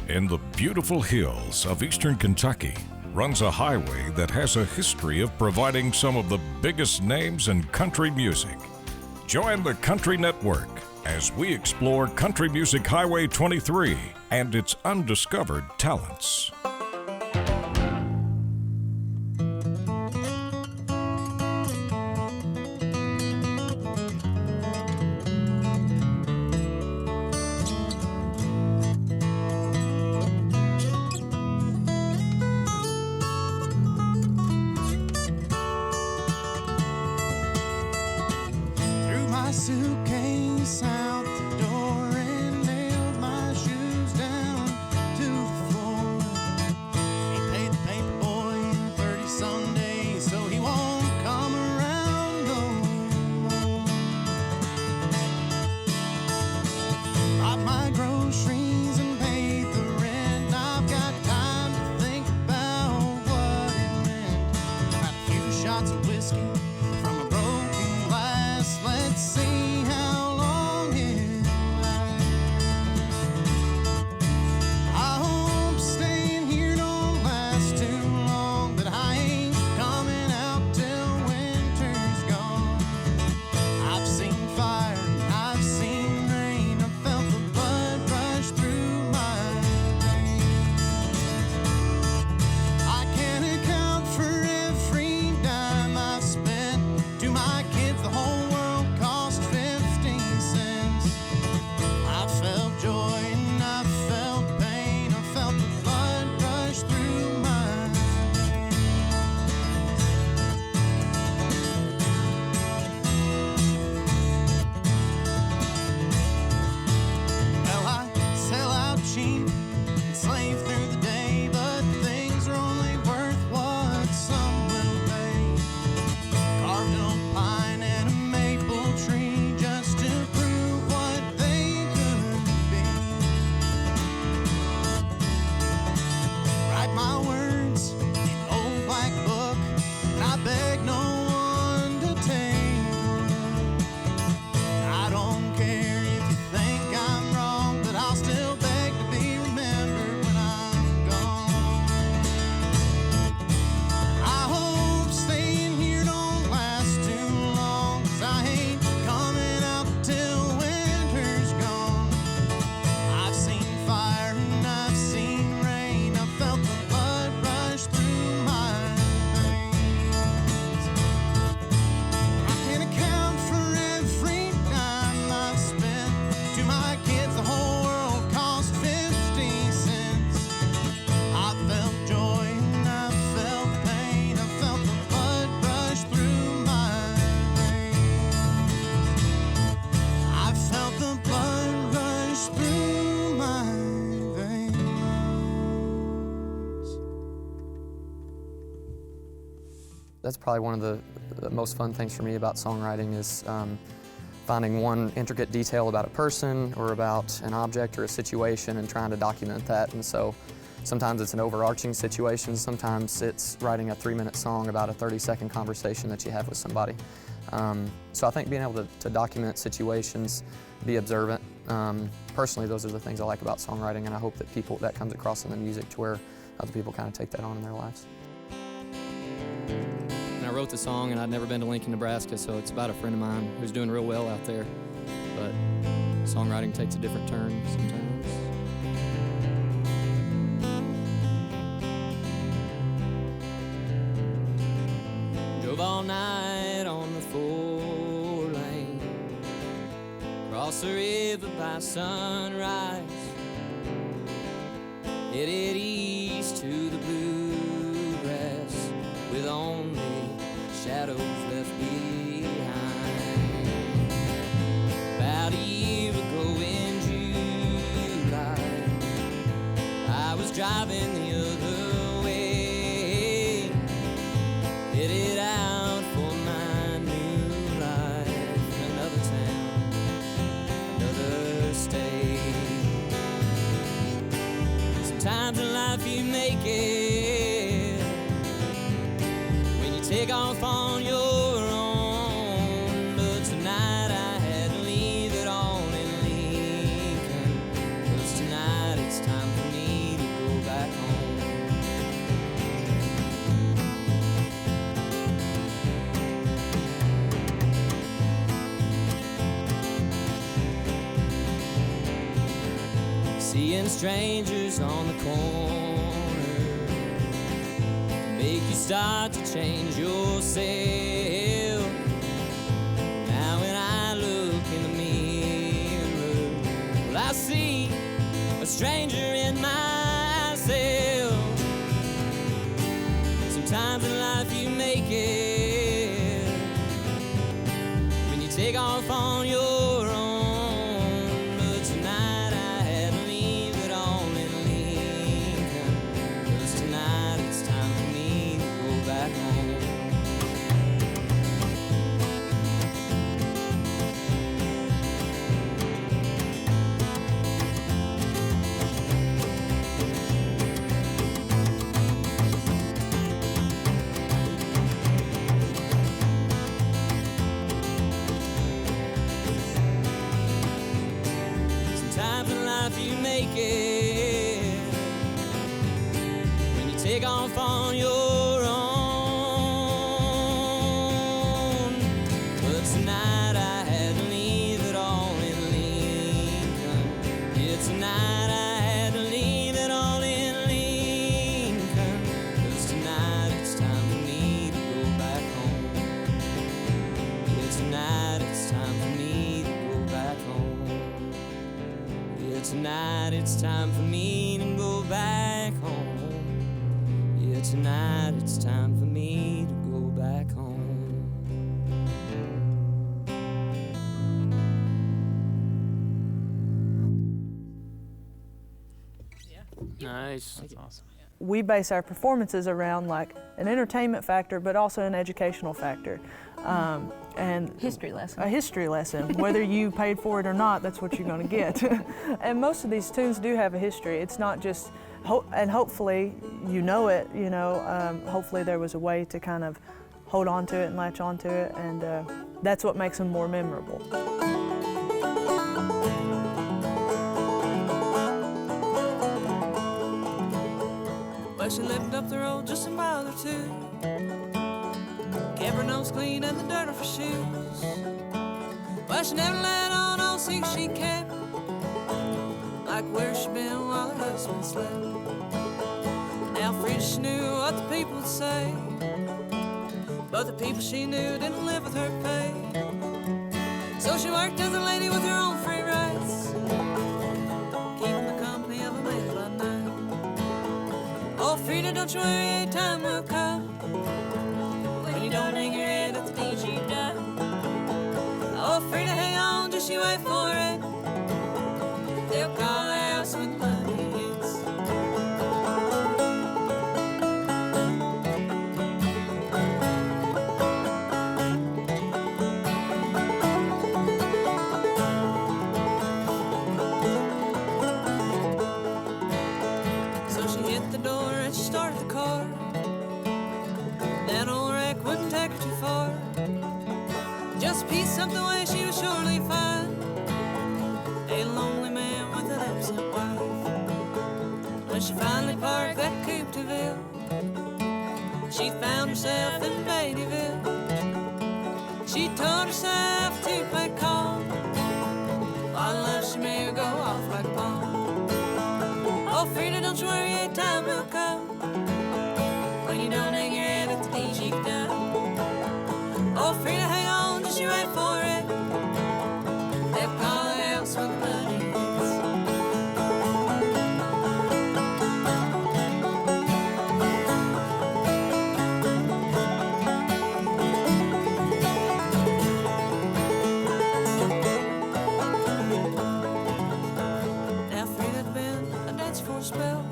In the beautiful hills of eastern Kentucky runs a highway that has a history of providing some of the biggest names in country music. Join the Country Network as we explore Country Music Highway 23 and its undiscovered talents. Suitcase out the door and nailed my shoes down to the floor. He paid the paper boy 30 some days, so he won't come around no more. Bought my groceries and paid the rent. I've got time to think about what it meant. Had a few shots of whiskey from a broken glass. Let's see. That's probably one of the most fun things for me about songwriting is finding one intricate detail about a person or about an object or a situation and trying to document that. And so sometimes it's an overarching situation, sometimes it's writing a 3-minute song about a 30-second conversation that you have with somebody. So I think being able to document situations, be observant, personally those are the things I like about songwriting, and I hope that that comes across in the music to where other people kind of take that on in their lives. I wrote the song, and I'd never been to Lincoln, Nebraska, so it's about a friend of mine who's doing real well out there. But songwriting takes a different turn sometimes. Drove all night on the 4-lane, across the river by sunrise, headed east to the bluegrass with only shadows left behind. About a year ago in July, I was driving the other way, headed out for my new life. Another town, another state. Sometimes in life you make it when you take off on your own, but tonight I had to leave it all in Lincoln, 'cause tonight it's time for me seeing strangers on the corner make you start to change yourself. Now when I look in the mirror, well, I see a stranger in myself. Sometimes in life you make it when you take off on your own. But tonight I had to leave it all in Lincoln, 'cause tonight it's time for me to go back home. Sometimes in life you make it when you take off on your own. But tonight I had to leave it all in Lincoln. Yeah, tonight I had to leave it all in Lincoln, 'cause tonight it's time for me to go back home. Yeah, tonight it's time for me to go back home. Yeah, tonight it's time for me to go back home. Yeah, tonight it's time for me to go back home. Nice. That's awesome. We base our performances around like an entertainment factor, but also an educational factor. And History lesson. a history lesson. Whether you paid for it or not, that's what you're going to get. And most of these tunes do have a history. It's not just, and hopefully you know it, you know, hopefully there was a way to kind of hold on to it and latch on to it, and that's what makes them more memorable. Well, she lived up the road just a mile or two, kept her nose clean and the dirt off her shoes. Well, she never let on all secrets she kept, like where she been while her husband slept. Now Frida, she knew what the people would say, but the people she knew didn't live with her pay. So she worked as a lady with her own free rights, keeping the company of a man by night. Oh, Frida, don't you worry, a time will come when you don't hang your head at the deed you've done. Oh, Frida, hang on, just you wait for it. They'll call the house when the money hits. So she hit the door and she started the car. That old wreck wouldn't take her too far. Just a piece of the way she was surely fine. A lonely man with an absent wife. When she finally parked that coupe to Ville, she found herself in Beattyville. She told herself to play calm, while love she may go off like a bomb. Oh, Frida, don't you worry, a time will come when you don't hang your head at the deed you've done. Oh, Frida, hang on, just you wait for it. They'll call the house when the money hits. Now Frida's been a dancer for a spell,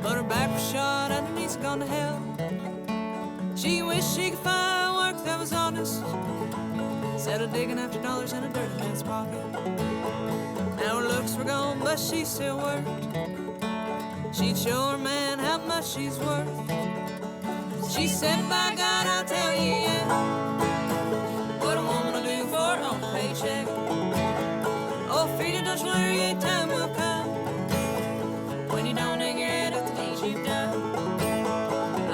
but her back was shot and her knees gone to hell. She wished she could find work that was honest, instead of digging after dollars in a dirty man's pocket. Now her looks were gone, but she still worked. She'd show her man how much she's worth. She said, by God, I'll tell you yet, what a woman will do for her own paycheck. Oh, Frida, don't you worry, a time will come when you don't hang your head at the deeds you've done.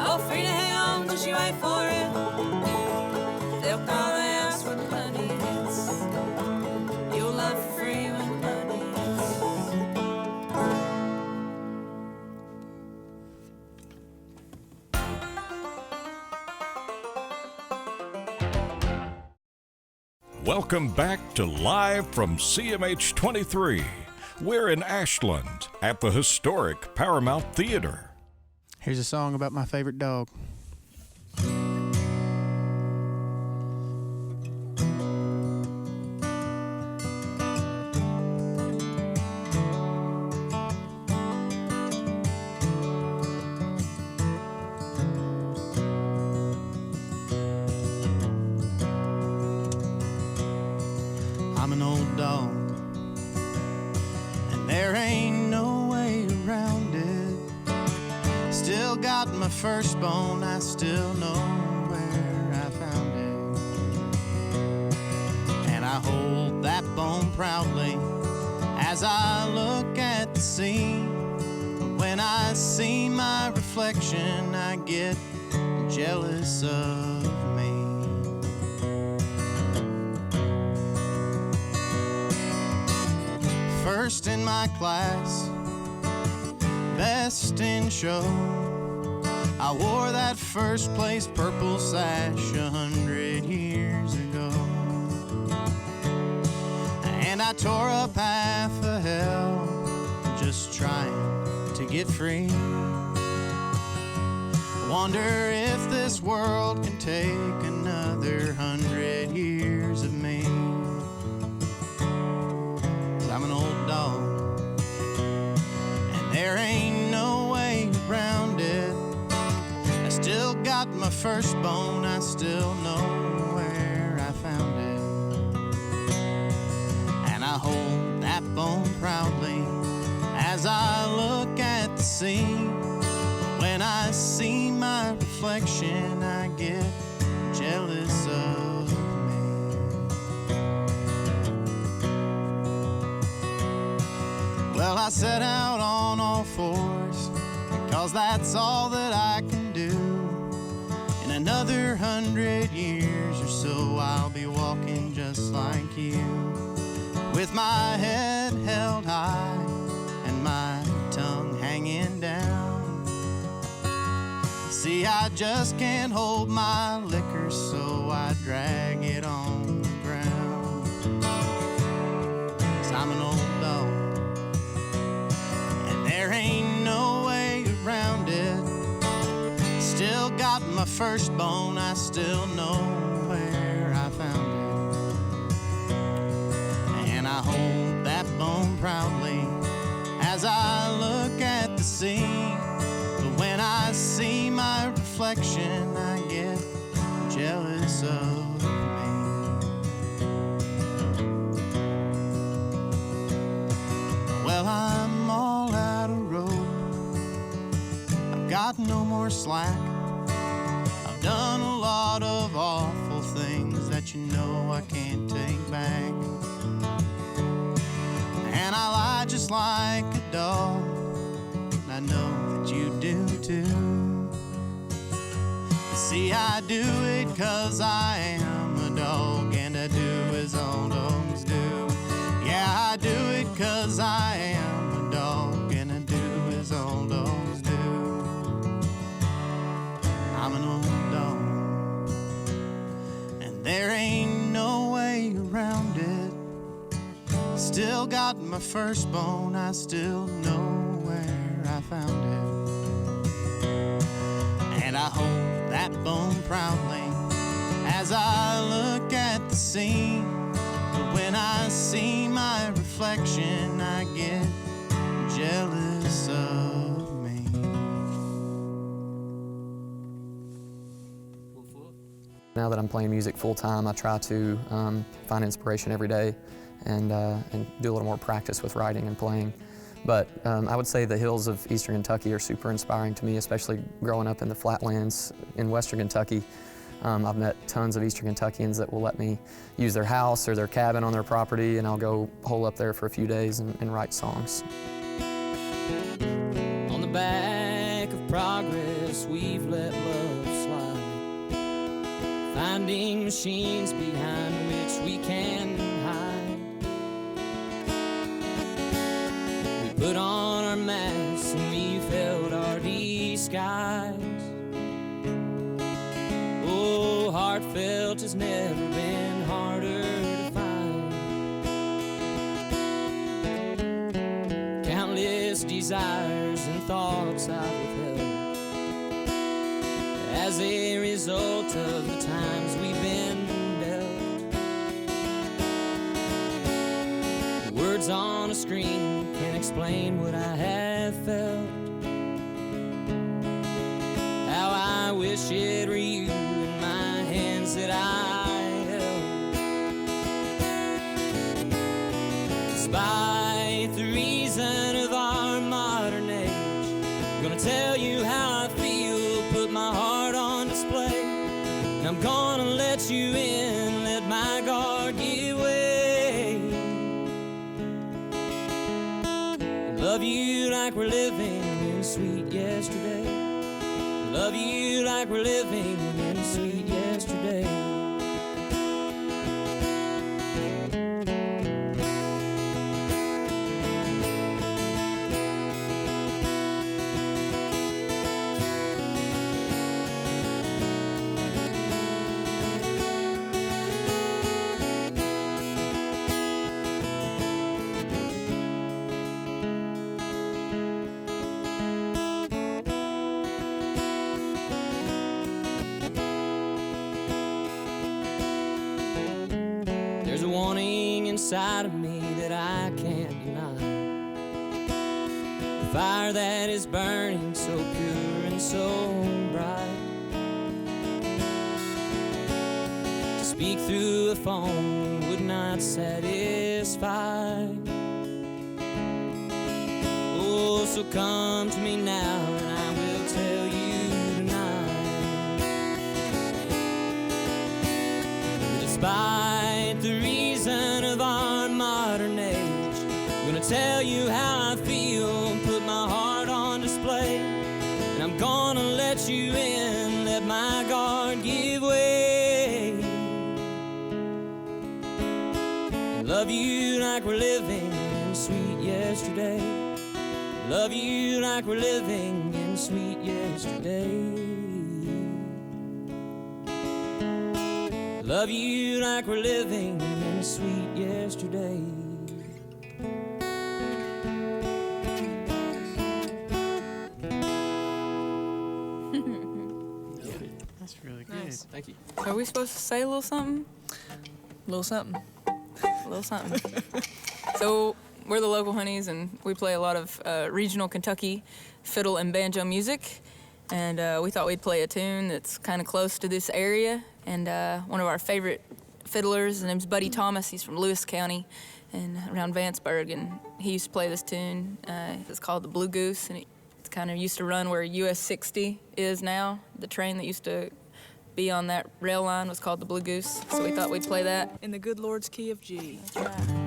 Oh, Frida, hang on, just you wait for it. They'll call the house when the money hits. You'll love for free when the money hits. Welcome back to Live from CMH23. We're in Ashland at the historic Paramount Theater. Here's a song about my favorite dog. I'm an old dog, and there ain't no way around it. Still got my first bone, I still know where I found it. And I hold that bone proudly as I look at the scene. But when I see my reflection, I get jealous of me. First in my class, best in show. I wore that first place purple sash 100 years ago. And I tore up half of hell just trying to get free. Wonder if this world can take another 100 years of me. I'm an old dog, and there ain't no way around it. I still got my first bone, I still know where I found it. And I hold that bone proudly as I look at the scene. When I see my reflection, I get jealous of me. Well, I set out on all fours, because that's all that I can do. In another 100 years or so, I'll be walking just like you, with my head held high and my tongue hanging down. See, I just can't hold my liquor, so I drag it on the ground. 'Cause I'm an old dog, there ain't no way around it. Still got my first bone, I still know where I found it. And I hold that bone proudly as I look at the scene. But when I see my reflection, I get jealous of me. Well, I'm all out of rope, I've got no more slack. I've done a lot of awful things that you know I can't take back. And I lie just like a dog, and I know that you do too. See, I do it 'cause I am a dog, and I do as all dogs do. Yeah, I do it 'cause I am a dog, and I do as all dogs do. I'm an old dog, and there ain't no way around it. Still got my first bone, I still know where I found it. And I hold that bone proudly as I look at the scene. But when I see my reflection, I get jealous of me. Now that I'm playing music full time, I try to find inspiration every day and do a little more practice with writing and playing. But I would say the hills of Eastern Kentucky are super inspiring to me, especially growing up in the flatlands in Western Kentucky. I've met tons of Eastern Kentuckians that will let me use their house or their cabin on their property, and I'll go hole up there for a few days and write songs. On the back of progress, we've let love slide, finding machines behind which we can hide. We put on our masks and we've held our disguise. Oh, heartfelt has never been harder to deepest desires and thoughts I've withheld as a result of the times we've been dealt. Words on a screen can't explain what I have felt. How I wish it were you in my hands that I held. Despite the reason of our modern age, I'm gonna tell you how I feel, put my heart on display. And I'm gonna let you in, let my guard give way. Love you like we're living in sweet yesterday. Love you like we're living in sweet yesterday. There's a wanting inside of me that I can't deny. The fire that is burning so pure and so bright. To speak through a phone would not satisfy. Oh, so come to me now and I will tell you tonight. Despite the reason of our modern age, I'm gonna tell you how I feel and put my heart on display. And I'm gonna let you in, let my guard give way. And love you like we're living in sweet yesterday. Love you like we're living in sweet yesterday. Love you like we're living in sweet yesterday. That's really good. Nice. Thank you. Are we supposed to say a little something? A little something. A little something. So we're the local honeys, and we play a lot of regional Kentucky fiddle and banjo music. And we thought we'd play a tune that's kind of close to this area. And one of our favorite fiddlers, his name's Buddy Thomas. He's from Lewis County and around Vanceburg. And he used to play this tune. It's called the Blue Goose. And it kind of used to run where US 60 is now. The train that used to be on that rail line was called the Blue Goose. So we thought we'd play that. In the good Lord's key of G. That's right.